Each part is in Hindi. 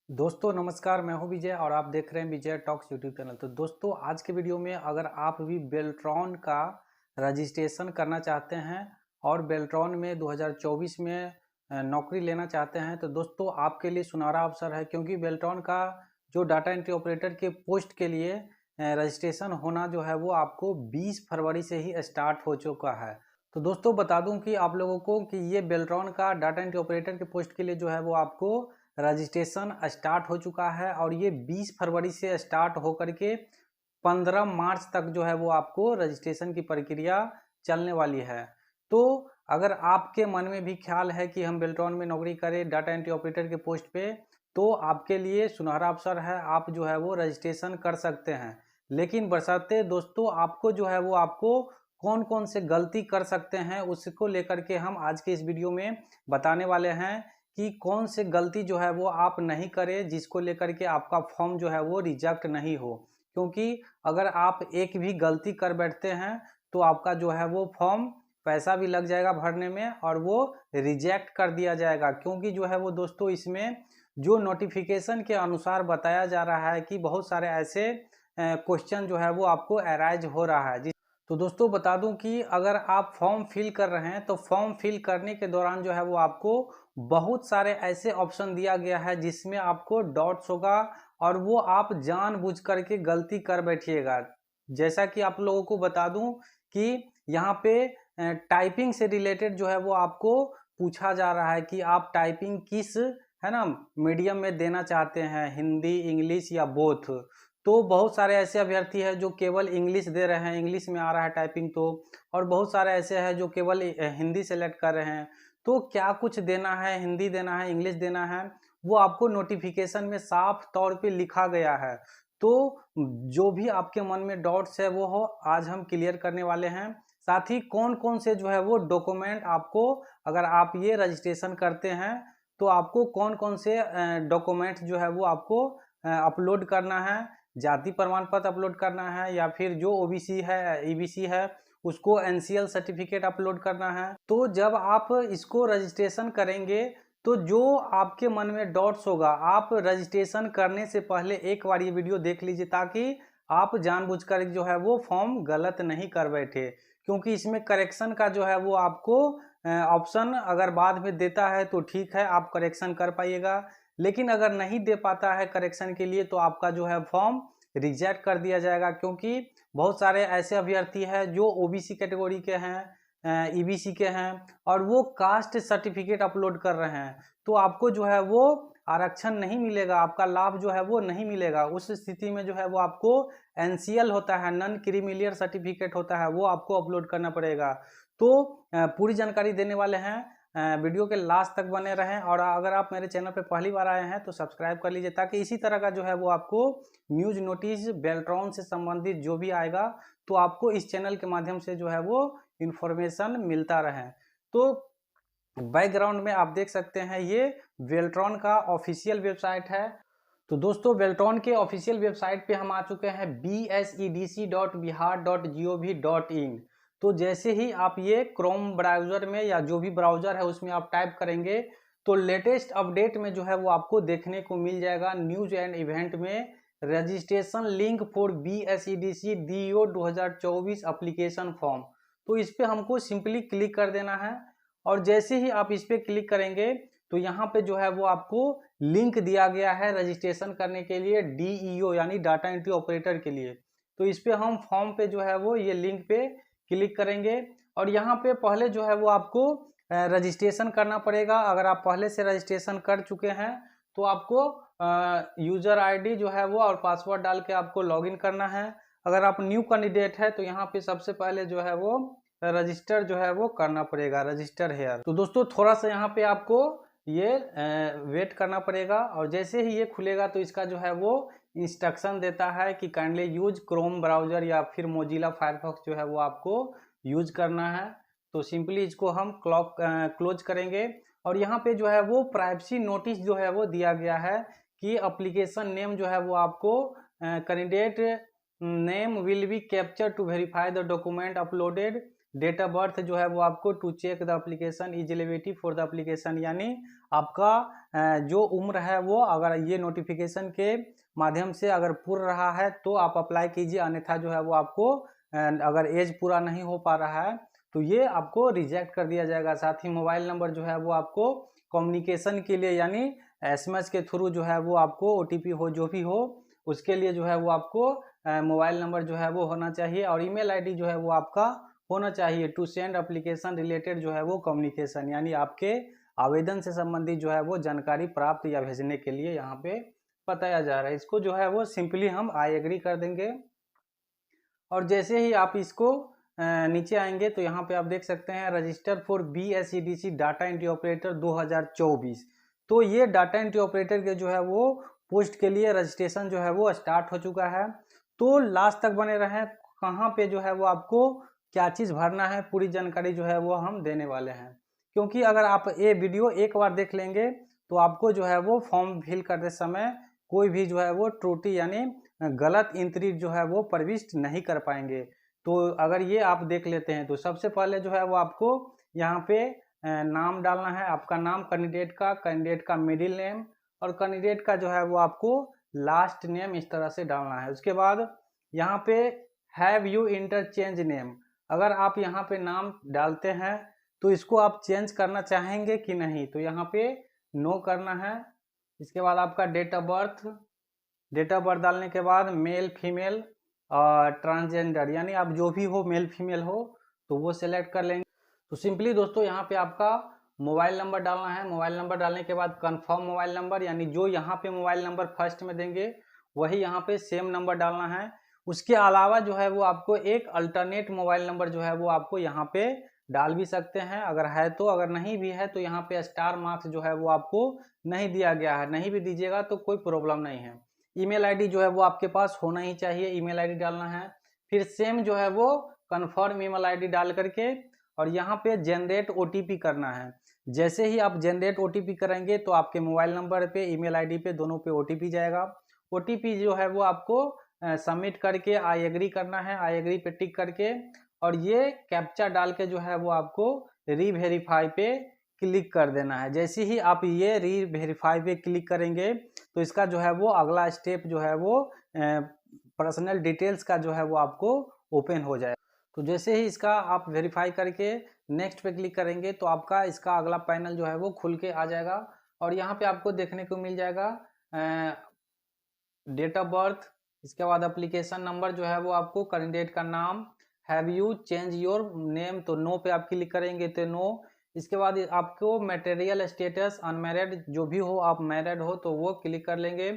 दोस्तों नमस्कार, मैं हूं विजय और आप देख रहे हैं विजय टॉक्स यूट्यूब चैनल। तो दोस्तों आज के वीडियो में अगर आप भी बेल्ट्रॉन का रजिस्ट्रेशन करना चाहते हैं और बेल्ट्रॉन में 2024 में नौकरी लेना चाहते हैं तो दोस्तों आपके लिए सुनहरा अवसर है, क्योंकि बेल्ट्रॉन का जो डाटा एंट्री ऑपरेटर के पोस्ट के लिए रजिस्ट्रेशन होना जो है वो आपको 20 फरवरी से ही स्टार्ट हो चुका है। तो दोस्तों बता दूं कि आप लोगों को कि ये बेल्ट्रॉन का डाटा एंट्री ऑपरेटर के पोस्ट के लिए जो है वो आपको रजिस्ट्रेशन स्टार्ट हो चुका है और ये 20 फरवरी से स्टार्ट होकर के 15 मार्च तक जो है वो आपको रजिस्ट्रेशन की प्रक्रिया चलने वाली है। तो अगर आपके मन में भी ख्याल है कि हम बेल्ट्रॉन में नौकरी करें डाटा एंट्री ऑपरेटर के पोस्ट पे, तो आपके लिए सुनहरा अवसर है, आप जो है वो रजिस्ट्रेशन कर सकते हैं। लेकिन बशर्ते दोस्तों आपको जो है वो आपको कौन कौन से गलती कर सकते हैं उसको लेकर के हम आज के इस वीडियो में बताने वाले हैं कि कौन से गलती जो है वो आप नहीं करें जिसको लेकर के आपका फॉर्म जो है वो रिजेक्ट नहीं हो। क्योंकि अगर आप एक भी गलती कर बैठते हैं तो आपका जो है वो फॉर्म पैसा भी लग जाएगा भरने में और वो रिजेक्ट कर दिया जाएगा। क्योंकि जो है वो दोस्तों इसमें जो नोटिफिकेशन के अनुसार बताया जा रहा है कि बहुत सारे ऐसे क्वेश्चन जो है वो आपको अराइज हो रहा है। तो दोस्तों बता दूं कि अगर आप फॉर्म फिल कर रहे हैं तो फॉर्म फिल करने के दौरान जो है वो आपको बहुत सारे ऐसे ऑप्शन दिया गया है जिसमें आपको डॉट्स होगा और वो आप जानबूझ करके गलती कर बैठिएगा। जैसा कि आप लोगों को बता दूं कि यहाँ पे टाइपिंग से रिलेटेड जो है वो आपको पूछा जा रहा है कि आप टाइपिंग किस है ना मीडियम में देना चाहते हैं, हिंदी, इंग्लिश या बोथ। तो बहुत सारे ऐसे अभ्यर्थी हैं जो केवल इंग्लिश दे रहे हैं, इंग्लिश में आ रहा है टाइपिंग तो, और बहुत सारे ऐसे हैं जो केवल हिंदी सेलेक्ट कर रहे हैं। तो क्या कुछ देना है, हिंदी देना है, इंग्लिश देना है, वो आपको नोटिफिकेशन में साफ तौर पे लिखा गया है। तो जो भी आपके मन में डाउट्स है वो हो आज हम क्लियर करने वाले हैं। साथ ही कौन कौन से जो है वो डॉक्यूमेंट आपको, अगर आप ये रजिस्ट्रेशन करते हैं तो आपको कौन कौन से डॉक्यूमेंट जो है वो आपको अपलोड करना है। जाति प्रमाण पत्र अपलोड करना है या फिर जो ओबीसी है, ईबीसी है, उसको एनसीएल सर्टिफिकेट अपलोड करना है। तो जब आप इसको रजिस्ट्रेशन करेंगे तो जो आपके मन में डाउट्स होगा आप रजिस्ट्रेशन करने से पहले एक बार ये वीडियो देख लीजिए, ताकि आप जानबूझकर जो है वो फॉर्म गलत नहीं कर बैठे। क्योंकि इसमें करेक्शन का जो है वो आपको ऑप्शन अगर बाद में देता है तो ठीक है, आप करेक्शन कर पाइएगा। लेकिन अगर नहीं दे पाता है करेक्शन के लिए तो आपका जो है फॉर्म रिजेक्ट कर दिया जाएगा। क्योंकि बहुत सारे ऐसे अभ्यर्थी हैं जो ओबीसी कैटेगरी के हैं, ईबीसी के हैं और वो कास्ट सर्टिफिकेट अपलोड कर रहे हैं, तो आपको जो है वो आरक्षण नहीं मिलेगा, आपका लाभ जो है वो नहीं मिलेगा। उस स्थिति में जो है वो आपको एनसीएल होता है, नॉन क्रीमिलियर सर्टिफिकेट होता है, वो आपको अपलोड करना पड़ेगा। तो पूरी जानकारी देने वाले हैं, वीडियो के लास्ट तक बने रहें। और अगर आप मेरे चैनल पे पहली बार आए हैं तो सब्सक्राइब कर लीजिए, ताकि इसी तरह का जो है वो आपको न्यूज़ नोटिस बेल्ट्रॉन से संबंधित जो भी आएगा तो आपको इस चैनल के माध्यम से जो है वो इन्फॉर्मेशन मिलता रहे। तो बैकग्राउंड में आप देख सकते हैं ये बेल्ट्रॉन का ऑफिशियल वेबसाइट है। तो दोस्तों बेल्ट्रॉन के ऑफिशियल वेबसाइट पे हम आ चुके हैं bsedc.bihar.gov.in। तो जैसे ही आप ये क्रोम ब्राउज़र में या जो भी ब्राउज़र है उसमें आप टाइप करेंगे तो लेटेस्ट अपडेट में जो है वो आपको देखने को मिल जाएगा, न्यूज़ एंड इवेंट में registration link for BSEDC DO 2024 application form. तो इस पर हमको सिंपली क्लिक कर देना है और जैसे ही आप इस पर क्लिक करेंगे तो यहाँ पे जो है वो आपको लिंक दिया गया है रजिस्ट्रेशन करने के लिए, DEO यानी डाटा एंट्री ऑपरेटर के लिए। तो इस पे हम फॉर्म पे जो है वो ये लिंक पे क्लिक करेंगे और यहाँ पे पहले जो है वो आपको रजिस्ट्रेशन करना पड़ेगा। अगर आप पहले से रजिस्ट्रेशन कर चुके हैं तो आपको यूजर आईडी जो है वो और पासवर्ड डाल के आपको लॉगिन करना है। अगर आप न्यू कैंडिडेट है तो यहाँ पे सबसे पहले जो है वो रजिस्टर जो है वो करना पड़ेगा, रजिस्टर हेयर। तो दोस्तों थोड़ा सा यहाँ पे आपको ये वेट करना पड़ेगा और जैसे ही ये खुलेगा तो इसका जो है वो इंस्ट्रक्शन देता है कि काइंडली यूज क्रोम ब्राउज़र या फिर मोजिला फायरफॉक्स जो है वो आपको यूज करना है। तो सिंपली इसको हम क्लोज करेंगे और यहाँ पे जो है वो प्राइवेसी नोटिस जो है वो दिया गया है कि एप्लीकेशन नेम जो है वो आपको candidate name will be capture to verify the document uploaded date of birth जो है वो आपको to check the application is eligibility for the application, यानी आपका जो उम्र है वो अगर ये नोटिफिकेशन के माध्यम से अगर पूर्ण रहा है तो आप अप्लाई कीजिए, अन्यथा जो है वो आपको अगर एज पूरा नहीं हो पा रहा है तो ये आपको रिजेक्ट कर दिया जाएगा। साथ ही मोबाइल नंबर जो है वो आपको कम्युनिकेशन के लिए यानी एसएमएस के थ्रू जो है वो आपको ओटीपी हो जो भी हो उसके लिए जो है वो आपको मोबाइल नंबर जो है वो होना चाहिए, और ईमेल आईडी जो है वो आपका होना चाहिए टू सेंड एप्लीकेशन रिलेटेड जो है वो कम्युनिकेशन, यानी आपके आवेदन से संबंधित जो है वो जानकारी प्राप्त या भेजने के लिए यहाँ पे बताया जा रहा है। इसको जो है वो सिंपली हम आई एग्री कर देंगे, और जैसे ही आप इसको नीचे आएंगे तो यहाँ पे आप देख सकते हैं register for BSEDC data entry operator 2024। तो ये डाटा एंट्री ऑपरेटर के जो है वो पोस्ट के लिए रजिस्ट्रेशन जो है वो स्टार्ट हो चुका है। तो लास्ट तक बने रहें, कहाँ पे जो है वो आपको क्या चीज़ भरना है पूरी जानकारी जो है वो हम देने वाले हैं, क्योंकि अगर आप ये वीडियो एक बार देख लेंगे तो आपको जो है वो फॉर्म फिल करते समय कोई भी जो है वो त्रुटि यानी गलत एंट्री जो है वो प्रविष्ट नहीं कर पाएंगे। तो अगर ये आप देख लेते हैं तो सबसे पहले जो है वो आपको यहाँ पे नाम डालना है, आपका नाम कैंडिडेट का मिडिल नेम और कैंडिडेट का जो है वो आपको लास्ट नेम इस तरह से डालना है। उसके बाद यहाँ पे हैव यू इंटरचेंज नेम, अगर आप यहाँ पे नाम डालते हैं तो इसको आप चेंज करना चाहेंगे कि नहीं, तो यहाँ पे नो करना है। इसके बाद आपका डेट ऑफ बर्थ डालने के बाद मेल फीमेल और ट्रांसजेंडर यानी आप जो भी हो मेल फीमेल हो तो वो सिलेक्ट कर लेंगे। तो सिंपली दोस्तों यहाँ पे आपका मोबाइल नंबर डालना है। मोबाइल नंबर डालने के बाद कंफर्म मोबाइल नंबर, यानी जो यहाँ पे मोबाइल नंबर फर्स्ट में देंगे वही यहाँ पे सेम नंबर डालना है। उसके अलावा जो है वो आपको एक अल्टरनेट मोबाइल नंबर जो है वो आपको यहाँ पे डाल भी सकते हैं अगर है तो, अगर नहीं भी है तो यहाँ पे स्टार मार्क्स जो है वो आपको नहीं दिया गया है, नहीं भी दीजिएगा तो कोई प्रॉब्लम नहीं है। ईमेल आईडी जो है वो आपके पास होना ही चाहिए, ईमेल आईडी डालना है। फिर सेम जो है वो कन्फर्म ईमेल आईडी डाल करके और यहाँ पे जनरेट ओटीपी करना है। जैसे ही आप जनरेट ओटीपी करेंगे तो आपके मोबाइल नंबर पे ईमेल आईडी पे दोनों पे ओटीपी जाएगा। ओटीपी जो है वो आपको सबमिट करके आई एग्री करना है, आई एग्री पे टिक करके और ये कैप्चा डाल के जो है वो आपको रीवेरीफाई पे क्लिक कर देना है। जैसे ही आप ये रीवेरीफाई पे क्लिक करेंगे तो इसका जो है वो अगला स्टेप जो है वो पर्सनल डिटेल्स का जो है वो आपको ओपन हो जाए। तो जैसे ही इसका आप वेरीफाई करके नेक्स्ट पे क्लिक करेंगे तो आपका इसका अगला पैनल जो है वो खुल के आ जाएगा और यहाँ पे आपको देखने को मिल जाएगा डेट ऑफ बर्थ, इसके बाद एप्लीकेशन नंबर जो है वो आपको, कैंडिडेट का नाम, have you change your name तो नो पे आप क्लिक करेंगे तो नो। इसके बाद आपको मटेरियल स्टेटस अनमैरिड जो भी हो, आप मैरिड हो तो वो क्लिक कर लेंगे।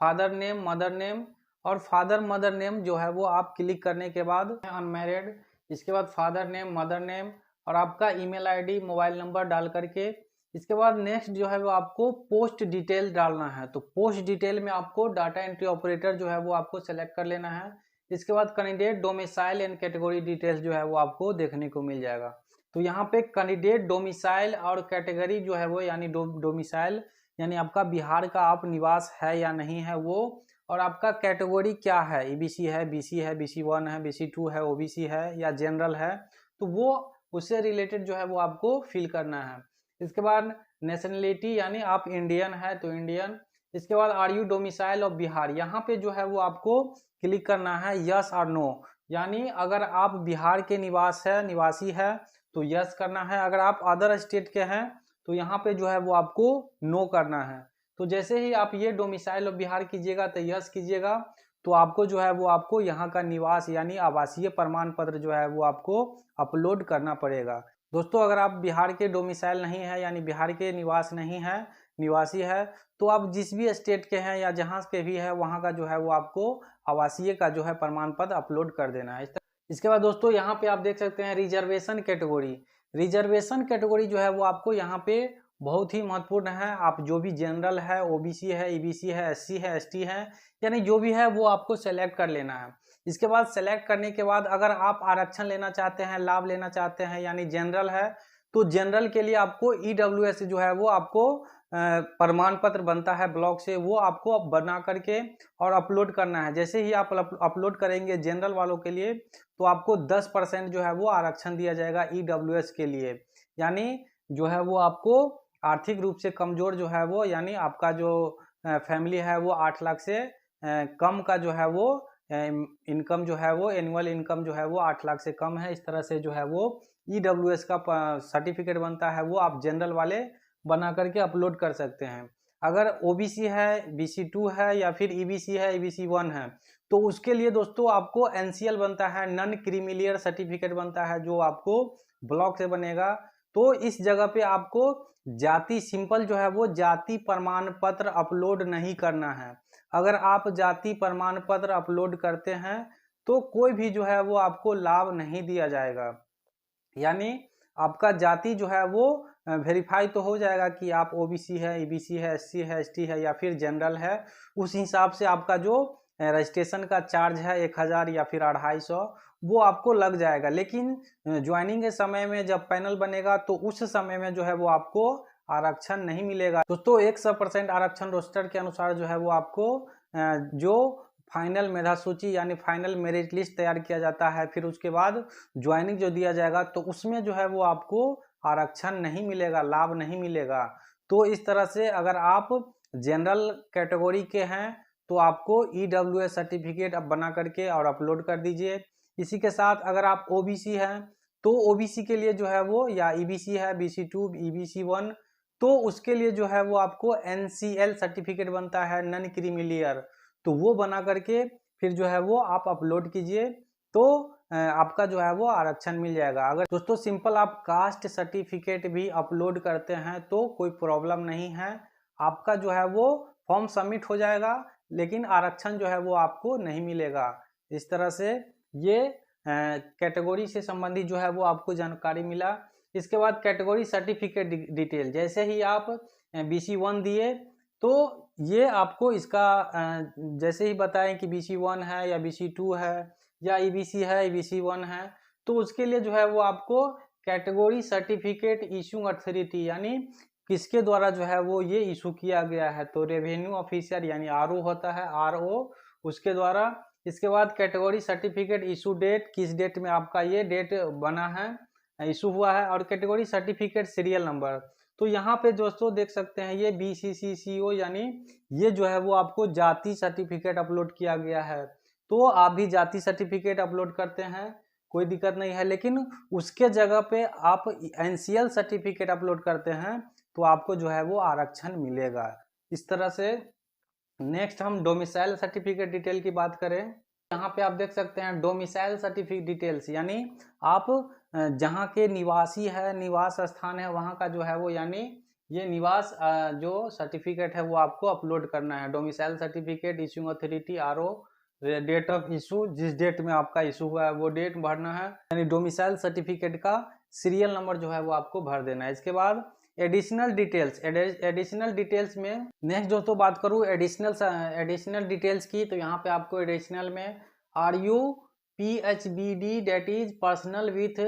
फादर नेम, मदर नेम और फादर मदर नेम जो है वो आप क्लिक करने के बाद अनमैरिड, इसके बाद फादर नेम, मदर नेम और आपका ईमेल आईडी, मोबाइल नंबर डाल करके इसके बाद नेक्स्ट जो है वो आपको पोस्ट डिटेल डालना है। तो पोस्ट डिटेल में आपको डाटा एंट्री ऑपरेटर जो है वो आपको सेलेक्ट कर लेना है। इसके बाद candidate domicile and category details जो है वो आपको देखने को मिल जाएगा। तो यहाँ पे कैंडिडेट डोमिसाइल और कैटेगरी जो है वो यानी डोमिसाइल यानी आपका बिहार का आप निवास है या नहीं है वो, और आपका कैटेगरी क्या है, ईबीसी है, बीसी है, BC1 है, BC2 है, ओबीसी है या जनरल है, तो वो उससे रिलेटेड जो है वो आपको फिल करना है। इसके बाद नेशनलिटी यानी आप इंडियन है तो इंडियन। इसके बाद are you domicile of Bihar, यहाँ पे जो है वो आपको क्लिक करना है यस और नो, यानी अगर आप बिहार के निवासी है तो यस करना है, अगर आप अदर स्टेट के हैं तो यहाँ पे जो है वो आपको नो करना है। तो जैसे ही आप ये डोमिसाइल ऑफ बिहार कीजिएगा तो यस कीजिएगा तो आपको जो है वो आपको यहाँ का निवास यानी आवासीय प्रमाण पत्र जो है वो आपको अपलोड करना पड़ेगा। दोस्तों अगर आप बिहार के डोमिसाइल नहीं है यानी बिहार के निवासी है तो आप जिस भी स्टेट के हैं या जहाँ के भी है वहाँ का जो है वो आपको आवासीय का जो है प्रमाण पत्र अपलोड कर देना है। इसके बाद दोस्तों यहाँ पे आप देख सकते हैं रिजर्वेशन कैटेगरी जो है वो आपको यहाँ पे बहुत ही महत्वपूर्ण है। आप जो भी जनरल है, ओबीसी है, ईबीसी है, एससी है, एसटी है, यानी जो भी है वो आपको सेलेक्ट कर लेना है। इसके बाद सेलेक्ट करने के बाद अगर आप आरक्षण लेना चाहते हैं, लाभ लेना चाहते हैं यानी जनरल है तो जनरल के लिए आपको ईडब्ल्यूएस जो है वो आपको प्रमाण पत्र बनता है ब्लॉक से, वो आपको अब बना करके और अपलोड करना है। जैसे ही आप अपलोड करेंगे जनरल वालों के लिए, तो आपको 10% जो है वो आरक्षण दिया जाएगा ईडब्ल्यूएस के लिए। यानी जो है वो आपको आर्थिक रूप से कमजोर जो है वो, यानी आपका जो फैमिली है वो 8 लाख से कम का जो है वो इनकम जो है वो, एनुअल इनकम जो है वो 8 लाख से कम है, इस तरह से जो है वो ईडब्ल्यूएस का सर्टिफिकेट बनता है, वो आप जनरल वाले बना करके अपलोड कर सकते हैं। अगर ओबीसी है, बीसी 2 है या फिर ईबीसी है, ईबीसी 1 है, तो उसके लिए दोस्तों आपको एनसीएल बनता है, नॉन क्रीमिलियर सर्टिफिकेट बनता है, जो आपको ब्लॉक से बनेगा। तो इस जगह पे आपको जाति सिंपल जो है वो जाति प्रमाण पत्र अपलोड नहीं करना है। अगर आप जाति प्रमाण पत्र अपलोड करते हैं तो कोई भी जो है वो आपको लाभ नहीं दिया जाएगा। यानी आपका जाति जो है वो वेरीफाई तो हो जाएगा कि आप ओबीसी है, ईबीसी है, एससी है, एसटी है या फिर जनरल है। उस हिसाब से आपका जो रजिस्ट्रेशन का चार्ज है 1000 या फिर 250, वो आपको लग जाएगा। लेकिन ज्वाइनिंग के समय में जब पैनल बनेगा तो उस समय में जो है वो आपको आरक्षण नहीं मिलेगा। दोस्तों 100% आरक्षण रोस्टर के अनुसार जो है वो आपको जो फाइनल मेधा सूची यानी फाइनल मेरिट लिस्ट तैयार किया जाता है, फिर उसके बाद ज्वाइनिंग जो दिया जाएगा तो उसमें जो है वो आपको आरक्षण नहीं मिलेगा, लाभ नहीं मिलेगा। तो इस तरह से अगर आप जनरल कैटेगरी के हैं तो आपको ईडब्ल्यूएस सर्टिफिकेट अब बना करके और अपलोड कर दीजिए। इसी के साथ अगर आप ओबीसी हैं तो ओबीसी के लिए जो है वो, या ईबीसी है, बीसी 2, ईबीसी 1, तो उसके लिए जो है वो आपको एनसीएल सर्टिफिकेट बनता है, नॉन क्रीमिलियर। तो वो बना करके फिर जो है वो आप अपलोड कीजिए, तो आपका जो है वो आरक्षण मिल जाएगा। अगर दोस्तों सिंपल आप कास्ट सर्टिफिकेट भी अपलोड करते हैं तो कोई प्रॉब्लम नहीं है, आपका जो है वो फॉर्म सबमिट हो जाएगा, लेकिन आरक्षण जो है वो आपको नहीं मिलेगा। इस तरह से ये कैटेगरी से संबंधित जो है वो आपको जानकारी मिला। इसके बाद कैटेगरी सर्टिफिकेट डिटेल, जैसे ही आप बीसी 1 दिए तो ये आपको इसका जैसे ही बताएं कि बीसी 1 है या बीसी 2 है या ईबीसी है, ईबीसी 1 है, तो उसके लिए जो है वो आपको कैटेगरी सर्टिफिकेट इशू अथॉरिटी, यानी किसके द्वारा जो है वो ये इशू किया गया है, तो रेवेन्यू ऑफिसर यानी आरओ होता है, आरओ, उसके द्वारा। इसके बाद कैटेगरी सर्टिफिकेट इशू डेट, किस डेट में आपका ये डेट बना है, इशू हुआ है, और कैटेगरी सर्टिफिकेट सीरियल नंबर। तो यहाँ पे दोस्तों देख सकते हैं ये BCCCO, यानी ये जो है वो आपको जाति सर्टिफिकेट अपलोड किया गया है। तो आप भी जाति सर्टिफिकेट अपलोड करते हैं, कोई दिक्कत नहीं है, लेकिन उसके जगह पे आप एनसीएल सर्टिफिकेट अपलोड करते हैं तो आपको जो है वो आरक्षण मिलेगा। इस तरह से नेक्स्ट हम डोमिसाइल सर्टिफिकेट डिटेल की बात करें। यहाँ पे आप देख सकते हैं डोमिसाइल सर्टिफिकेट डिटेल्स, यानी आप जहाँ के निवासी है, निवास स्थान है, वहाँ का जो है वो, यानी ये निवास जो सर्टिफिकेट है वो आपको अपलोड करना है। Domicile certificate issuing authority RO, date of issue, जिस डेट में आपका इशू हुआ है वो डेट भरना है, यानी डोमिसाइल सर्टिफिकेट का सीरियल नंबर जो है वो आपको भर देना है। इसके बाद एडिशनल डिटेल्स, एडिशनल डिटेल्स में नेक्स्ट दोस्तों बात करूँ एडिशनल डिटेल्स की, तो यहाँ पे आपको एडिशनल में RU PHBD, that is personal with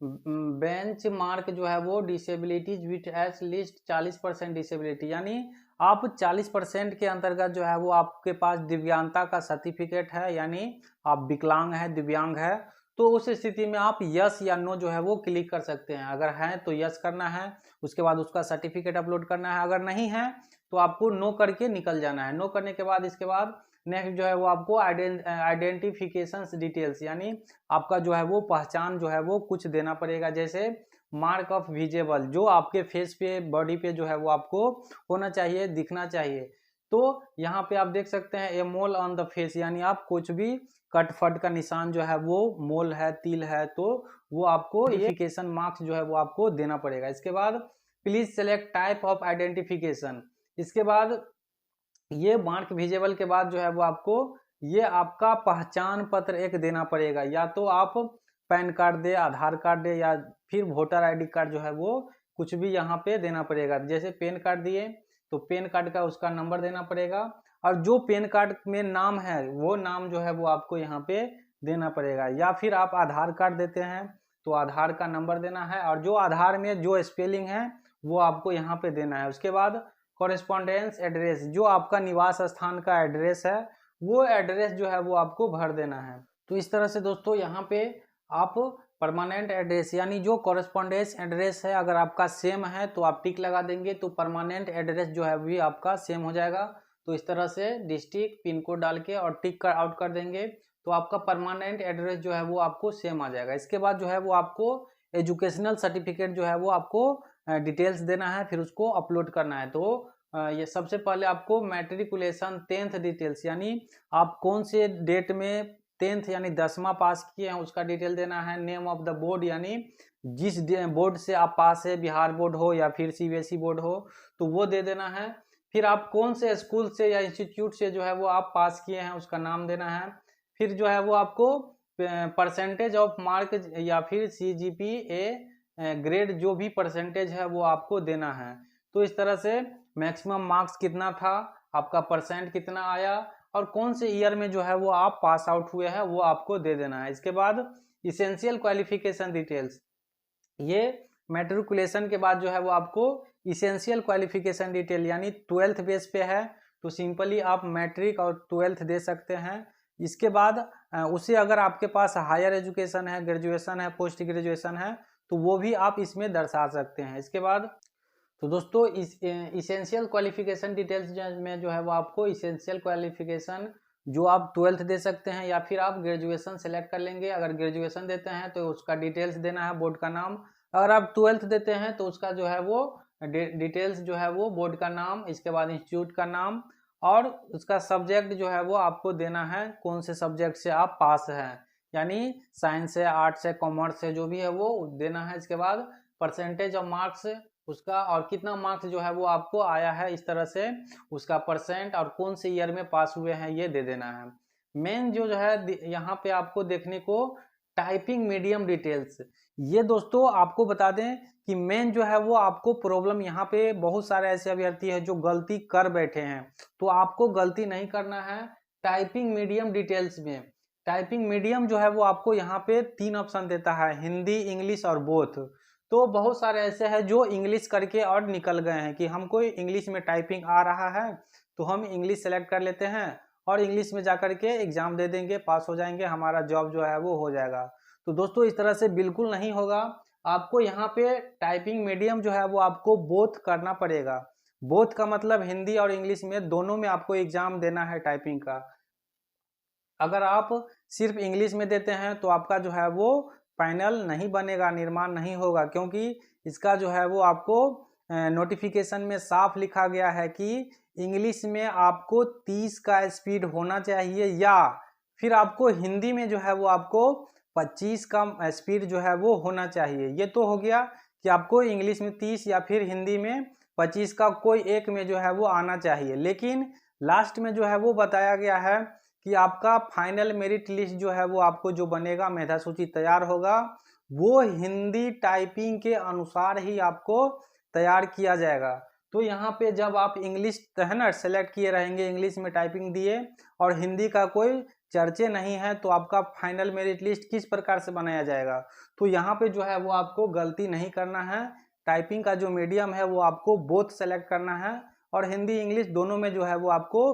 benchmark जो है वो disabilities with at least 40% disability, यानी आप 40% के अंतर्गत जो है वो आपके पास दिव्यांगता का सर्टिफिकेट है, यानी आप विकलांग है, दिव्यांग है, तो उस स्थिति में आप यस या नो जो है वो क्लिक कर सकते हैं। अगर है तो यस करना है, उसके बाद उसका सर्टिफिकेट अपलोड करना है। अगर नहीं है तो आपको नो करके निकल जाना है। नो करने के बाद इसके बाद नेक्स्ट जो है वो आपको आइडेंटिफिकेशन डिटेल्स, यानी आपका जो है वो पहचान जो है वो कुछ देना पड़ेगा, जैसे मार्क ऑफ विजिबल, जो आपके फेस पे, बॉडी पे जो है वो आपको होना चाहिए, दिखना चाहिए। तो यहाँ पे आप देख सकते हैं ए मोल ऑन द फेस, यानी आप कुछ भी कट फट का निशान जो है वो मोल है, तिल है, तो वो आपको आइडेंटिफिकेशन मार्क्स जो है वो आपको देना पड़ेगा। इसके बाद please select type of identification. इसके बाद ये मार्क विजिबल के बाद जो है वो आपको ये आपका पहचान पत्र एक देना पड़ेगा, या तो आप पैन कार्ड दे, आधार कार्ड दे, या फिर वोटर आईडी कार्ड जो है वो कुछ भी यहाँ पे देना पड़ेगा। जैसे पेन कार्ड दिए तो पेन कार्ड का उसका नंबर देना पड़ेगा, और जो पेन कार्ड में नाम है वो नाम जो है वो आपको यहाँ पे देना पड़ेगा। या फिर आप आधार कार्ड देते हैं तो आधार का नंबर देना है, और जो आधार में जो स्पेलिंग है वो आपको यहाँ पे देना है। उसके बाद कॉरेस्पॉन्डेंस एड्रेस, जो आपका निवास स्थान का एड्रेस है वो एड्रेस जो है वो आपको भर देना है। तो इस तरह से दोस्तों यहाँ पे आप परमानेंट एड्रेस यानी जो कॉरेस्पॉन्डेंस एड्रेस है अगर आपका सेम है तो आप टिक लगा देंगे, तो परमानेंट एड्रेस जो है भी आपका सेम हो जाएगा। तो इस तरह से डिस्ट्रिक्ट पिन कोड डाल के और टिक कर आउट कर देंगे तो आपका परमानेंट एड्रेस जो है वो आपको सेम आ जाएगा। इसके बाद जो है वो आपको एजुकेशनल सर्टिफिकेट जो है वो आपको डिटेल्स देना है, फिर उसको अपलोड करना है। तो ये सबसे पहले आपको मैट्रिकुलेशन 10th डिटेल्स यानी आप कौन से डेट में 10th यानी 10वां पास किए हैं उसका डिटेल देना है। नेम ऑफ द बोर्ड यानी जिस बोर्ड से आप पास है, बिहार बोर्ड हो या फिर सीबीएसई बोर्ड हो तो वो दे देना है। फिर आप कौन से स्कूल से या इंस्टीट्यूट से जो है वो आप पास किए हैं उसका नाम देना है। फिर जो है वो आपको परसेंटेज ऑफ मार्क या फिर CGPA ग्रेड जो भी परसेंटेज है वो आपको देना है। तो इस तरह से मैक्सिमम मार्क्स कितना था, आपका परसेंट कितना आया और कौन से ईयर में जो है वो आप पास आउट हुए हैं वो आपको दे देना है। इसके बाद इसेंशियल क्वालिफिकेशन डिटेल्स, ये मैट्रिकुलेशन के बाद जो है वो आपको इसेंशियल क्वालिफिकेशन डिटेल यानी 12th बेस पे है तो सिंपली आप मैट्रिक और 12th दे सकते हैं। इसके बाद उसे अगर आपके पास हायर एजुकेशन है, ग्रेजुएशन है, पोस्ट ग्रेजुएशन है तो वो भी आप इसमें दर्शा सकते हैं। इसके बाद तो दोस्तों इस इसेंशियल क्वालिफिकेशन डिटेल्स में जो है वो आपको इसेंशियल क्वालिफिकेशन जो आप 12th दे सकते हैं या फिर आप ग्रेजुएशन सेलेक्ट कर लेंगे। अगर ग्रेजुएशन देते हैं तो उसका डिटेल्स देना है, बोर्ड का नाम। अगर आप 12th देते हैं तो उसका जो है वो डिटेल्स जो है वो बोर्ड का नाम, इसके बाद इंस्टीट्यूट का नाम और उसका सब्जेक्ट जो है वो आपको देना है, कौन से सब्जेक्ट से आप पास हैं यानी साइंस है, आर्ट्स है, कॉमर्स है, जो भी है वो देना है। इसके बाद परसेंटेज ऑफ मार्क्स उसका और कितना मार्क्स जो है वो आपको आया है, इस तरह से उसका परसेंट और कौन से ईयर में पास हुए हैं ये दे देना है। मेन जो है यहाँ पे आपको देखने को टाइपिंग मीडियम डिटेल्स, ये दोस्तों आपको बता दें कि मेन जो है वो आपको प्रॉब्लम यहाँ पे बहुत सारे ऐसे अभ्यर्थी है जो गलती कर बैठे हैं, तो आपको गलती नहीं करना है। टाइपिंग मीडियम डिटेल्स में टाइपिंग मीडियम जो है वो आपको यहाँ पे 3 ऑप्शन देता है, हिंदी, इंग्लिश और बोथ। तो बहुत सारे ऐसे हैं जो इंग्लिश करके और निकल गए हैं कि हमको इंग्लिश में टाइपिंग आ रहा है तो हम इंग्लिश सेलेक्ट कर लेते हैं और इंग्लिश में जाकर के एग्जाम दे देंगे, पास हो जाएंगे, हमारा जॉब जो है वो हो जाएगा। तो दोस्तों इस तरह से बिल्कुल नहीं होगा। आपको यहाँ पे टाइपिंग मीडियम जो है वो आपको बोथ करना पड़ेगा। बोथ का मतलब हिंदी और इंग्लिश में दोनों में आपको एग्जाम देना है टाइपिंग का। अगर आप सिर्फ इंग्लिश में देते हैं तो आपका जो है वो फाइनल नहीं बनेगा, निर्माण नहीं होगा, क्योंकि इसका जो है वो आपको नोटिफिकेशन में साफ लिखा गया है कि इंग्लिश में आपको 30 का स्पीड होना चाहिए या फिर आपको हिंदी में जो है वो आपको 25 का स्पीड जो है वो होना चाहिए। ये तो हो गया कि आपको इंग्लिश में 30 या फिर हिंदी में 25 का कोई एक में जो है वो आना चाहिए। लेकिन लास्ट में जो है वो बताया गया है कि आपका फाइनल मेरिट लिस्ट जो है वो आपको जो बनेगा, मेधा सूची तैयार होगा, वो हिंदी टाइपिंग के अनुसार ही आपको तैयार किया जाएगा। तो यहाँ पे जब आप इंग्लिश है ना सेलेक्ट किए रहेंगे, इंग्लिश में टाइपिंग दिए और हिंदी का कोई चर्चे नहीं है, तो आपका फाइनल मेरिट लिस्ट किस प्रकार से बनाया जाएगा। तो यहाँ पे जो है वो आपको गलती नहीं करना है। टाइपिंग का जो मीडियम है वो आपको बोथ सेलेक्ट करना है और हिंदी इंग्लिश दोनों में जो है वो आपको,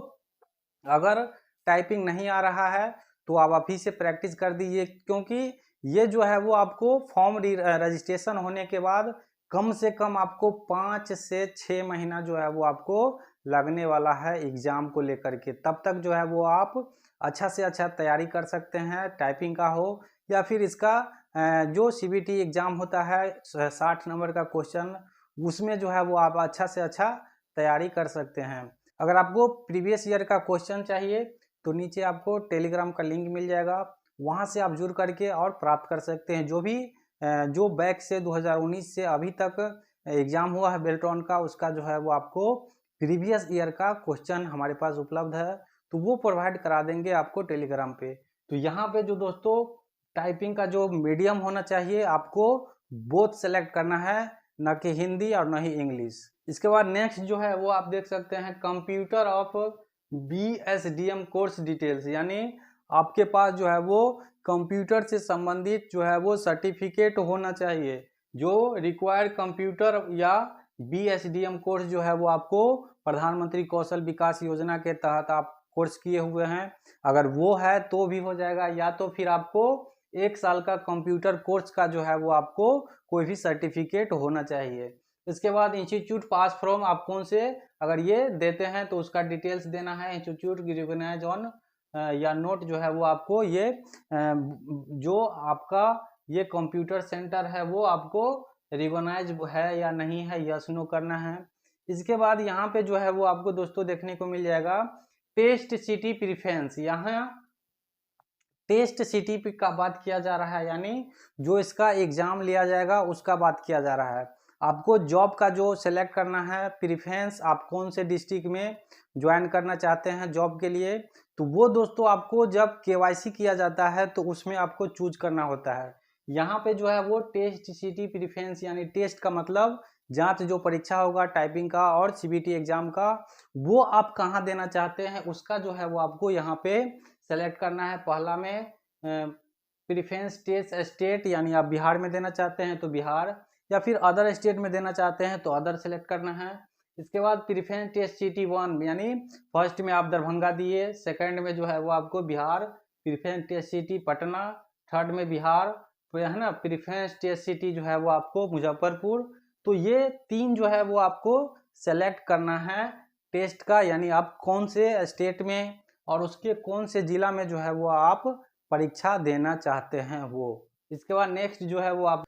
अगर टाइपिंग नहीं आ रहा है तो आप अभी से प्रैक्टिस कर दीजिए, क्योंकि ये जो है वो आपको फॉर्म रजिस्ट्रेशन होने के बाद कम से कम आपको 5 से 6 महीना जो है वो आपको लगने वाला है एग्जाम को लेकर के। तब तक जो है वो आप अच्छा से अच्छा तैयारी कर सकते हैं, टाइपिंग का हो या फिर इसका जो CBT एग्जाम होता है 60 नंबर का क्वेश्चन, उसमें जो है वो आप अच्छा से अच्छा तैयारी कर सकते हैं। अगर आपको प्रीवियस ईयर का क्वेश्चन चाहिए तो नीचे आपको टेलीग्राम का लिंक मिल जाएगा, वहां से आप जुड़ करके और प्राप्त कर सकते हैं। जो बैक से 2019 से अभी तक एग्जाम हुआ है बेल्ट्रॉन का, उसका जो है वो आपको प्रीवियस ईयर का क्वेश्चन हमारे पास उपलब्ध है, तो वो प्रोवाइड करा देंगे आपको टेलीग्राम पे। तो यहाँ पे जो दोस्तों टाइपिंग का जो मीडियम होना चाहिए आपको बोथ सेलेक्ट करना है, न कि हिंदी और न ही इंग्लिश। इसके बाद नेक्स्ट जो है वो आप देख सकते हैं computer of BSDM course details, यानी आपके पास जो है वो कंप्यूटर से संबंधित जो है वो सर्टिफिकेट होना चाहिए। जो रिक्वायर्ड कंप्यूटर या BSDM कोर्स जो है वो आपको प्रधानमंत्री कौशल विकास योजना के तहत आप कोर्स किए हुए हैं, अगर वो है तो भी हो जाएगा, या तो फिर आपको 1 साल का कंप्यूटर कोर्स का जो है वो आपको कोई भी सर्टिफिकेट होना चाहिए। इसके बाद इंस्टीट्यूट पास फ्रॉम आप कौन से अगर ये देते हैं तो उसका डिटेल्स देना है। इंस्टीट्यूट रिकॉग्नाइज ऑन या नोट जो है वो आपको ये जो आपका ये कंप्यूटर सेंटर है वो आपको रिकॉग्नाइज है या नहीं है, यस नो करना है। इसके बाद यहाँ पे जो है वो आपको दोस्तों देखने को मिल जाएगा टेस्ट सिटी प्रेफरेंस। यहाँ टेस्ट सिटी का बात किया जा रहा है, यानी जो इसका एग्जाम लिया जाएगा उसका बात किया जा रहा है। आपको जॉब का जो सेलेक्ट करना है प्रेफरेंस, आप कौन से डिस्ट्रिक्ट में ज्वाइन करना चाहते हैं जॉब के लिए, तो वो दोस्तों आपको जब केवाईसी किया जाता है तो उसमें आपको चूज करना होता है। यहाँ पे जो है वो टेस्ट सिटी प्रेफरेंस, यानी टेस्ट का मतलब जांच जो परीक्षा होगा टाइपिंग का और सीबीटी एग्जाम का, वो आप कहाँ देना चाहते हैं उसका जो है वो आपको यहाँ पे सेलेक्ट करना है। पहला में प्रेफरेंस टेस्ट स्टेट, यानी आप बिहार में देना चाहते हैं तो बिहार, या फिर अदर स्टेट में देना चाहते हैं तो अदर सेलेक्ट करना है। इसके बाद प्रेफरेंस टेस्ट सिटी 1, यानी फर्स्ट में आप दरभंगा दिए, सेकंड में जो है वो आपको Bihar, preference test city Patna, third में बिहार, तो है ना प्रेफरेंस टेस्ट सिटी जो है वो आपको मुजफ्फरपुर। तो ये 3 जो है वो आपको सेलेक्ट करना है टेस्ट का, यानी आप कौन से स्टेट में और उसके कौन से जिला में जो है वो आप परीक्षा देना चाहते हैं वो। इसके बाद नेक्स्ट जो है वो आप,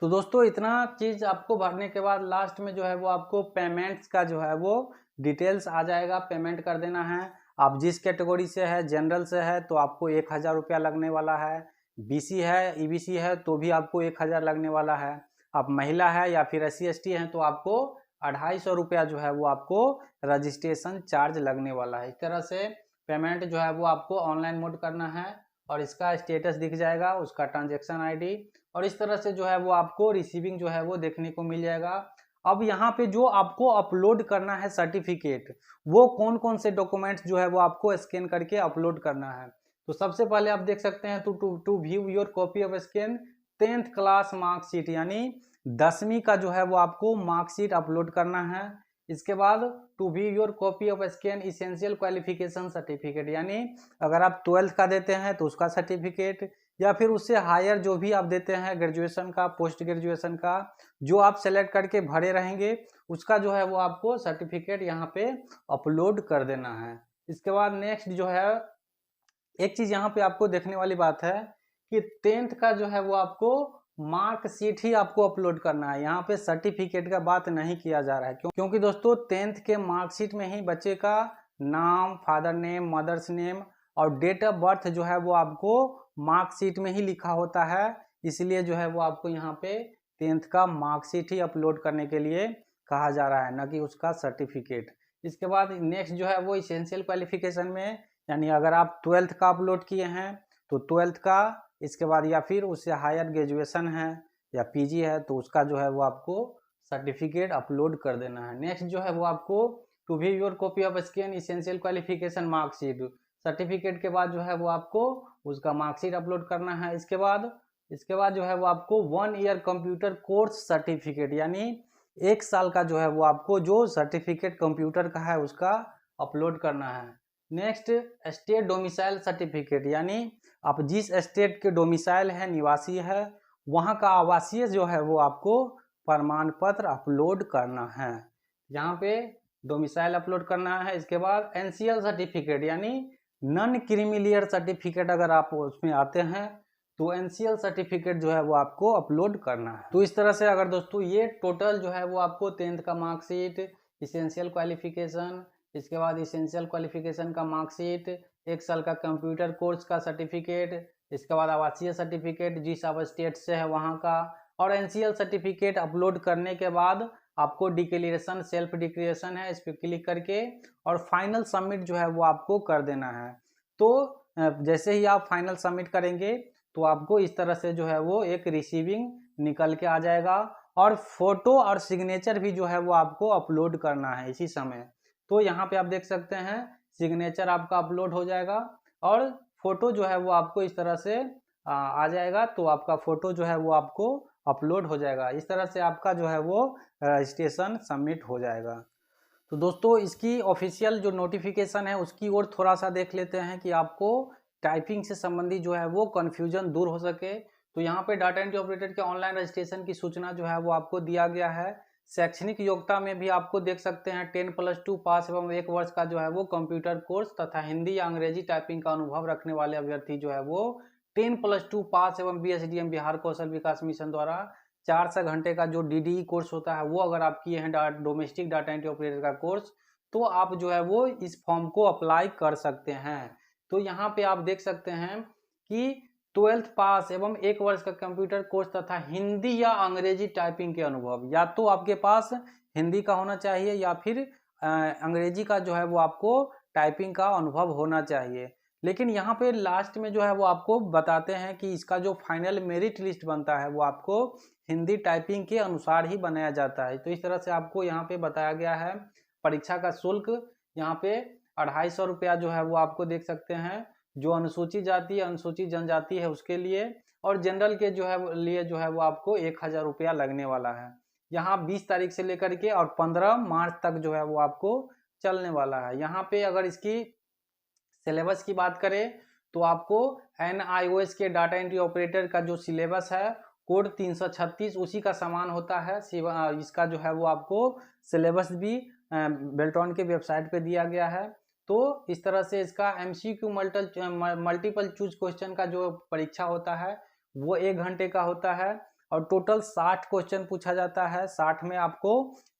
तो दोस्तों इतना चीज़ आपको भरने के बाद लास्ट में जो है वो आपको पेमेंट्स का जो है वो डिटेल्स आ जाएगा, पेमेंट कर देना है। आप जिस कैटेगरी से है, जनरल से है तो आपको 1000 रुपया लगने वाला है, बीसी है ईबीसी है तो भी आपको 1000 लगने वाला है, आप महिला है या फिर SC ST हैं तो आपको 250 रुपया जो है वो आपको रजिस्ट्रेशन चार्ज लगने वाला है। इस तरह से पेमेंट जो है वो आपको ऑनलाइन मोड करना है और इसका स्टेटस दिख जाएगा, उसका ट्रांजैक्शन आईडी, और इस तरह से जो है वो आपको रिसीविंग जो है वो देखने को मिल जाएगा। अब यहाँ पे जो आपको अपलोड करना है सर्टिफिकेट, वो कौन कौन से डॉक्यूमेंट्स जो है वो आपको स्कैन करके अपलोड करना है। तो सबसे पहले आप देख सकते हैं to view your copy of scan 10th class marksheet, यानी 10वीं का जो है वो आपको मार्कशीट अपलोड करना है। इसके बाद to view your copy of scan essential qualification certificate, यानी अगर आप 12th का देते हैं तो उसका सर्टिफिकेट, या फिर उससे हायर जो भी आप देते हैं ग्रेजुएशन का, पोस्ट ग्रेजुएशन का, जो आप सेलेक्ट करके भरे रहेंगे उसका जो है वो आपको सर्टिफिकेट यहाँ पे अपलोड कर देना है। इसके बाद नेक्स्ट जो है एक चीज़ यहाँ पे आपको देखने वाली बात है कि 10th का जो है वो आपको मार्कशीट ही आपको अपलोड करना है। यहाँ पे सर्टिफिकेट का बात नहीं किया जा रहा है, क्योंकि दोस्तों 10th के मार्कशीट में ही बच्चे का नाम, फादर नेम, मदर्स नेम और डेट ऑफ बर्थ जो है वो आपको मार्कशीट में ही लिखा होता है, इसलिए जो है वो आपको यहाँ पे 10th का मार्कशीट ही अपलोड करने के लिए कहा जा रहा है, न कि उसका सर्टिफिकेट। इसके बाद नेक्स्ट जो है वो इसेंशियल क्वालिफिकेशन में, यानी अगर आप 12th का अपलोड किए हैं तो 12th का, इसके बाद या फिर उससे हायर ग्रेजुएशन है या पीजी है तो उसका जो है वो आपको सर्टिफिकेट अपलोड कर देना है। नेक्स्ट जो है वो आपको to view your copy of scan essential qualification marksheet, certificate के बाद जो है वो आपको उसका मार्कशीट अपलोड करना है। इसके बाद जो है वो आपको 1 ईयर कंप्यूटर कोर्स सर्टिफिकेट, यानी 1 साल का जो है वो आपको जो सर्टिफिकेट कंप्यूटर का है उसका अपलोड करना है। नेक्स्ट स्टेट डोमिसाइल सर्टिफिकेट, यानी आप जिस स्टेट के डोमिसाइल है, निवासी है, वहाँ का आवासीय जो है वो आपको प्रमाण पत्र अपलोड करना है। यहाँ पे डोमिसाइल अपलोड करना है। इसके बाद एनसीएल सर्टिफिकेट, यानी नॉन क्रीमिलियर सर्टिफिकेट, अगर आप उसमें आते हैं तो एनसीएल सर्टिफिकेट जो है वो आपको अपलोड करना है। तो इस तरह से अगर दोस्तों ये टोटल जो है वो आपको 10th का मार्कशीट, इसेंशियल क्वालिफिकेशन, इसके बाद इसेंशियल क्वालिफिकेशन का मार्कशीट, 1 साल का कंप्यूटर कोर्स का सर्टिफिकेट, इसके बाद आवासीय सर्टिफिकेट जिस आप स्टेट से है वहाँ का, और एनसीएल सर्टिफिकेट अपलोड करने के बाद आपको डिक्लेरेशन, सेल्फ डिक्लेरेशन है, इस पर क्लिक करके और फाइनल सबमिट जो है वो आपको कर देना है। तो जैसे ही आप फाइनल सबमिट करेंगे तो आपको इस तरह से जो है वो एक रिसीविंग निकल के आ जाएगा, और फोटो और सिग्नेचर भी जो है वो आपको अपलोड करना है इसी समय। तो यहाँ पे आप देख सकते हैं सिग्नेचर आपका अपलोड हो जाएगा और फोटो जो है वो आपको इस तरह से आ जाएगा, तो आपका फोटो जो है वो आपको अपलोड हो जाएगा। इस तरह से आपका जो है वो रजिस्ट्रेशन सबमिट हो जाएगा। तो दोस्तों इसकी ऑफिशियल जो नोटिफिकेशन है उसकी ओर थोड़ा सा देख लेते हैं कि आपको टाइपिंग से संबंधित जो है वो कन्फ्यूजन दूर हो सके। तो यहाँ पे डाटा एंट्री ऑपरेटर के ऑनलाइन रजिस्ट्रेशन की सूचना जो है वो आपको दिया गया है। शैक्षणिक योग्यता में भी आपको देख सकते हैं 10+2 पास एवं 1 वर्ष का जो है वो कंप्यूटर कोर्स तथा हिंदी या अंग्रेजी टाइपिंग का अनुभव रखने वाले अभ्यर्थी जो है वो 10+2 पास एवं BSDM बिहार कौशल विकास मिशन द्वारा 400 घंटे का जो DDE कोर्स होता है वो अगर आप किए हैं डोमेस्टिक डाटा एंट्री ऑपरेटर का कोर्स, तो आप जो है वो इस फॉर्म को अप्लाई कर सकते हैं। तो यहाँ पे आप देख सकते हैं कि 12th पास एवं 1 वर्ष का कंप्यूटर कोर्स तथा हिंदी या अंग्रेजी टाइपिंग के अनुभव, या तो आपके पास हिंदी का होना चाहिए या फिर अंग्रेजी का जो है वो आपको टाइपिंग का अनुभव होना चाहिए। लेकिन यहाँ पे लास्ट में जो है वो आपको बताते हैं कि इसका जो फाइनल मेरिट लिस्ट बनता है वो आपको हिंदी टाइपिंग के अनुसार ही बनाया जाता है। तो इस तरह से आपको यहाँ पे बताया गया है। परीक्षा का शुल्क यहाँ पे 250 रुपया जो है वो आपको देख सकते हैं, जो अनुसूचित जाति अनुसूचित जनजाति है उसके लिए, और जनरल के जो है लिए जो है वो आपको 1000 रुपया लगने वाला है। यहाँ 20 तारीख से लेकर के और 15 मार्च तक जो है वो आपको चलने वाला है। यहाँ पे अगर इसकी सिलेबस की बात करें तो आपको NIOS के डाटा एंट्री ऑपरेटर का जो सिलेबस है कोड 336 उसी का समान होता है। इसका जो है वो आपको सिलेबस भी बेल्ट्रॉन के वेबसाइट पे दिया गया है। तो इस तरह से इसका MCQ मल्टीपल चूज क्वेश्चन का जो परीक्षा होता है वो 1 घंटे का होता है और टोटल 60 क्वेश्चन पूछा जाता है। 60 में आपको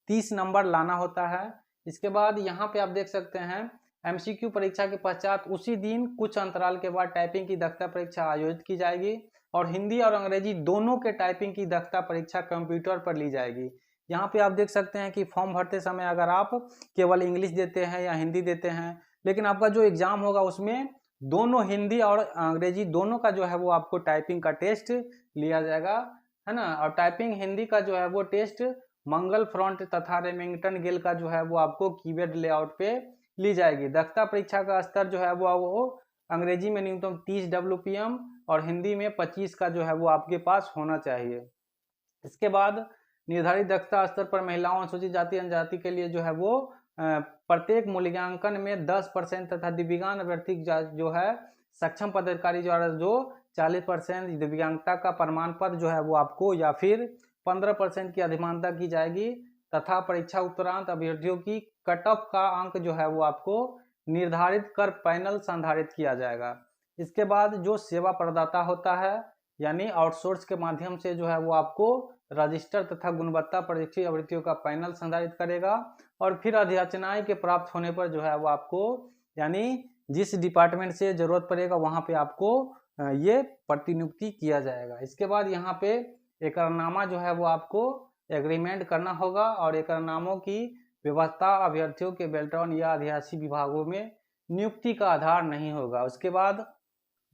30 नंबर लाना होता है। इसके बाद यहाँ पे आप देख सकते हैं MCQ परीक्षा के पश्चात उसी दिन कुछ अंतराल के बाद टाइपिंग की दक्षता परीक्षा आयोजित की जाएगी और हिंदी और अंग्रेजी दोनों के टाइपिंग की दक्षता परीक्षा कंप्यूटर पर ली जाएगी। यहाँ पे आप देख सकते हैं कि फॉर्म भरते समय अगर आप केवल इंग्लिश देते हैं या हिंदी देते हैं, लेकिन आपका जो एग्जाम होगा उसमें दोनों हिंदी और अंग्रेजी दोनों का जो है वो आपको टाइपिंग का टेस्ट लिया जाएगा, है ना। और टाइपिंग हिंदी का जो है वो टेस्ट मंगल फ्रंट तथा रेमिंगटन गेल का जो है वो आपको कीबोर्ड लेआउट पे ली जाएगी। दक्षता परीक्षा का स्तर जो है वो अंग्रेजी में न्यूनतम 30 WPM और हिंदी में 25 का जो है वो आपके पास होना चाहिए। इसके बाद निर्धारित दक्षता स्तर पर महिलाओं अनुसूचित जाति जनजाति के लिए जो है वो प्रत्येक मूल्यांकन में 10% तथा दिव्यांग अभ्यर्थी जो है सक्षम पदाधिकारी द्वारा जो 40% दिव्यांगता का प्रमाण पत्र जो है वो आपको या फिर 15% की अधिमानता की जाएगी तथा परीक्षा उपरांत अभ्यर्थियों की कट ऑफ का अंक जो है वो आपको निर्धारित कर पैनल संधारित किया जाएगा। इसके बाद जो सेवा प्रदाता होता है यानी आउटसोर्स के माध्यम से जो है वो आपको रजिस्टर तथा गुणवत्ता परीक्षित अभ्यर्थियों का पैनल संधारित करेगा और फिर अध्याचनाएं के प्राप्त होने पर जो है वो आपको यानी जिस डिपार्टमेंट से जरूरत पड़ेगा वहां पे आपको ये प्रतिनियुक्ति किया जाएगा। इसके बाद यहाँ पे एकरारनामा जो है वो आपको एग्रीमेंट करना होगा और एकरारनामों की व्यवस्था अभ्यर्थियों के बेल्ट्रॉन या अध्यासी विभागों में नियुक्ति का आधार नहीं होगा। उसके बाद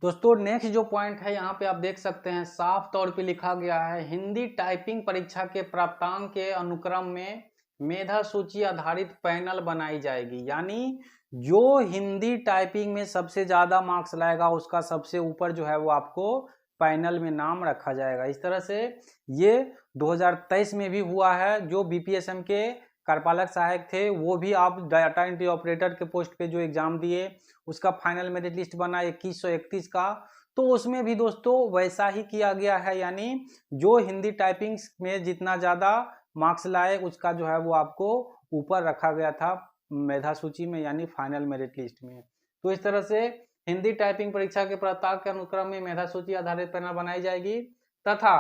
दोस्तों नेक्स्ट जो पॉइंट है यहाँ पे आप देख सकते हैं साफ तौर पे लिखा गया है हिंदी टाइपिंग परीक्षा के प्राप्तांक के अनुक्रम में मेधा सूची आधारित पैनल बनाई जाएगी, यानी जो हिंदी टाइपिंग में सबसे ज्यादा मार्क्स लाएगा उसका सबसे ऊपर जो है वो आपको पैनल में नाम रखा जाएगा। इस तरह से ये 2023 में भी हुआ है। जो BPSM के कार्यपालक सहायक थे वो भी आप डाटा एंट्री ऑपरेटर के पोस्ट पे जो एग्जाम दिए उसका फाइनल मेरिट लिस्ट बना 2131 का, तो उसमें भी दोस्तों वैसा ही किया गया है, यानी जो हिंदी टाइपिंग में जितना ज़्यादा मार्क्स लाए उसका जो है वो आपको ऊपर रखा गया था मेधा सूची में यानी फाइनल मेरिट लिस्ट में। तो इस तरह से हिंदी टाइपिंग परीक्षा के प्राप्तांक के अनुक्रम में मेधा सूची आधारित पैनल बनाई जाएगी तथा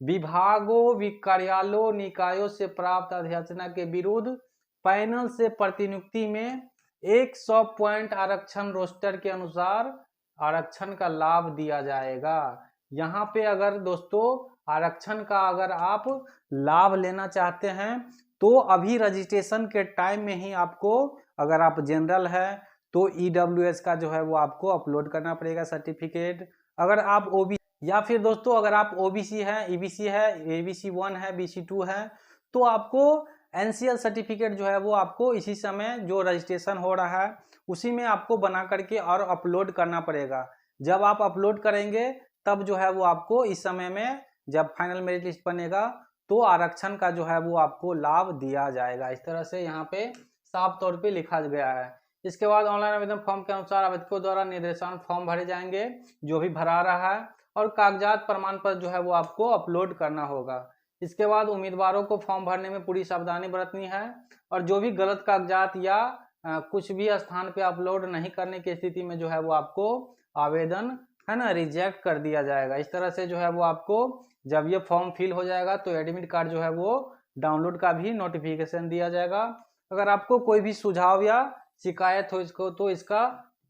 विभागों कार्यालयों निकायों से प्राप्त अध्याचना के विरुद्ध पैनल से प्रतिनियुक्ति में 100 पॉइंट आरक्षण रोस्टर के अनुसार आरक्षण का लाभ दिया जाएगा। यहाँ पे अगर दोस्तों आरक्षण का अगर आप लाभ लेना चाहते हैं तो अभी रजिस्ट्रेशन के टाइम में ही आपको, अगर आप जनरल है तो EWS का जो है वो आपको अपलोड करना पड़ेगा सर्टिफिकेट। अगर आप OBC या फिर दोस्तों अगर आप OBC है, EBC है, ABC 1 है, BC 2 है तो आपको NCL सर्टिफिकेट जो है वो आपको इसी समय जो रजिस्ट्रेशन हो रहा है उसी में आपको बना करके और अपलोड करना पड़ेगा। जब आप अपलोड करेंगे तब जो है वो आपको इस समय में जब फाइनल मेरिट लिस्ट बनेगा तो आरक्षण का जो है वो आपको लाभ दिया जाएगा। इस तरह से यहाँ पे साफ तौर पे लिखा गया है। इसके बाद ऑनलाइन आवेदन फॉर्म के अनुसार आवेदकों द्वारा निर्देशानुसार फॉर्म भरे जाएंगे, जो भी भरा रहा है, और कागजात प्रमाण पत्र जो है वो आपको अपलोड करना होगा। इसके बाद उम्मीदवारों को फॉर्म भरने में पूरी सावधानी बरतनी है, और जो भी गलत कागजात या कुछ भी स्थान पे अपलोड नहीं करने की स्थिति में जो है वो आपको आवेदन है ना रिजेक्ट कर दिया जाएगा। इस तरह से जो है वो आपको जब ये फॉर्म फिल हो जाएगा तो एडमिट कार्ड जो है वो डाउनलोड का भी नोटिफिकेशन दिया जाएगा। अगर आपको कोई भी सुझाव या शिकायत हो इसको तो इसका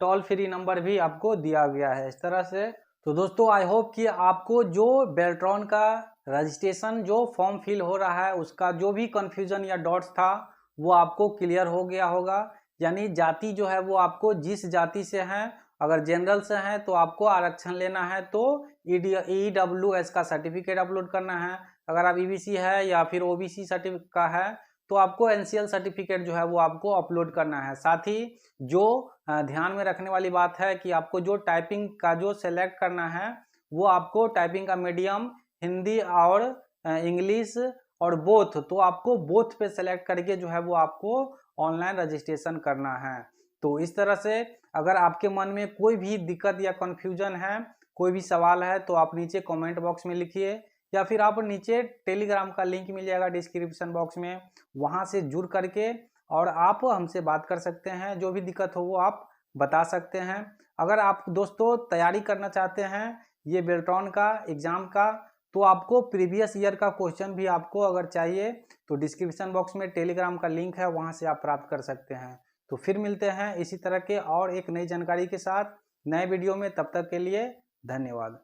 टोल फ्री नंबर भी आपको दिया गया है इस तरह से। तो दोस्तों आई होप कि आपको जो बेल्ट्रॉन का रजिस्ट्रेशन जो फॉर्म फिल हो रहा है उसका जो भी कन्फ्यूजन या डॉट्स था वो आपको क्लियर हो गया होगा। यानी जाति जो है वो आपको जिस जाति से है, अगर जनरल से है तो आपको आरक्षण लेना है तो EWS का सर्टिफिकेट अपलोड करना है। अगर आप EBC है या फिर OBC सर्टिफिकेट का है तो आपको NCL सर्टिफिकेट जो है वो आपको अपलोड करना है। साथ ही जो ध्यान में रखने वाली बात है कि आपको जो टाइपिंग का जो सेलेक्ट करना है वो आपको टाइपिंग का मीडियम हिंदी और इंग्लिश और बोथ, तो आपको बोथ पे सेलेक्ट करके जो है वो आपको ऑनलाइन रजिस्ट्रेशन करना है। तो इस तरह से अगर आपके मन में कोई भी दिक्कत या कन्फ्यूजन है, कोई भी सवाल है तो आप नीचे कमेंट बॉक्स में लिखिए, या फिर आप नीचे टेलीग्राम का लिंक मिल जाएगा डिस्क्रिप्शन बॉक्स में, वहां से जुड़ करके और आप हमसे बात कर सकते हैं। जो भी दिक्कत हो वो आप बता सकते हैं। अगर आप दोस्तों तैयारी करना चाहते हैं ये बेल्ट्रॉन का एग्जाम का तो आपको प्रीवियस ईयर का क्वेश्चन भी आपको अगर चाहिए तो डिस्क्रिप्शन बॉक्स में टेलीग्राम का लिंक है, वहां से आप प्राप्त कर सकते हैं। तो फिर मिलते हैं इसी तरह के और एक नई जानकारी के साथ नए वीडियो में, तब तक के लिए धन्यवाद।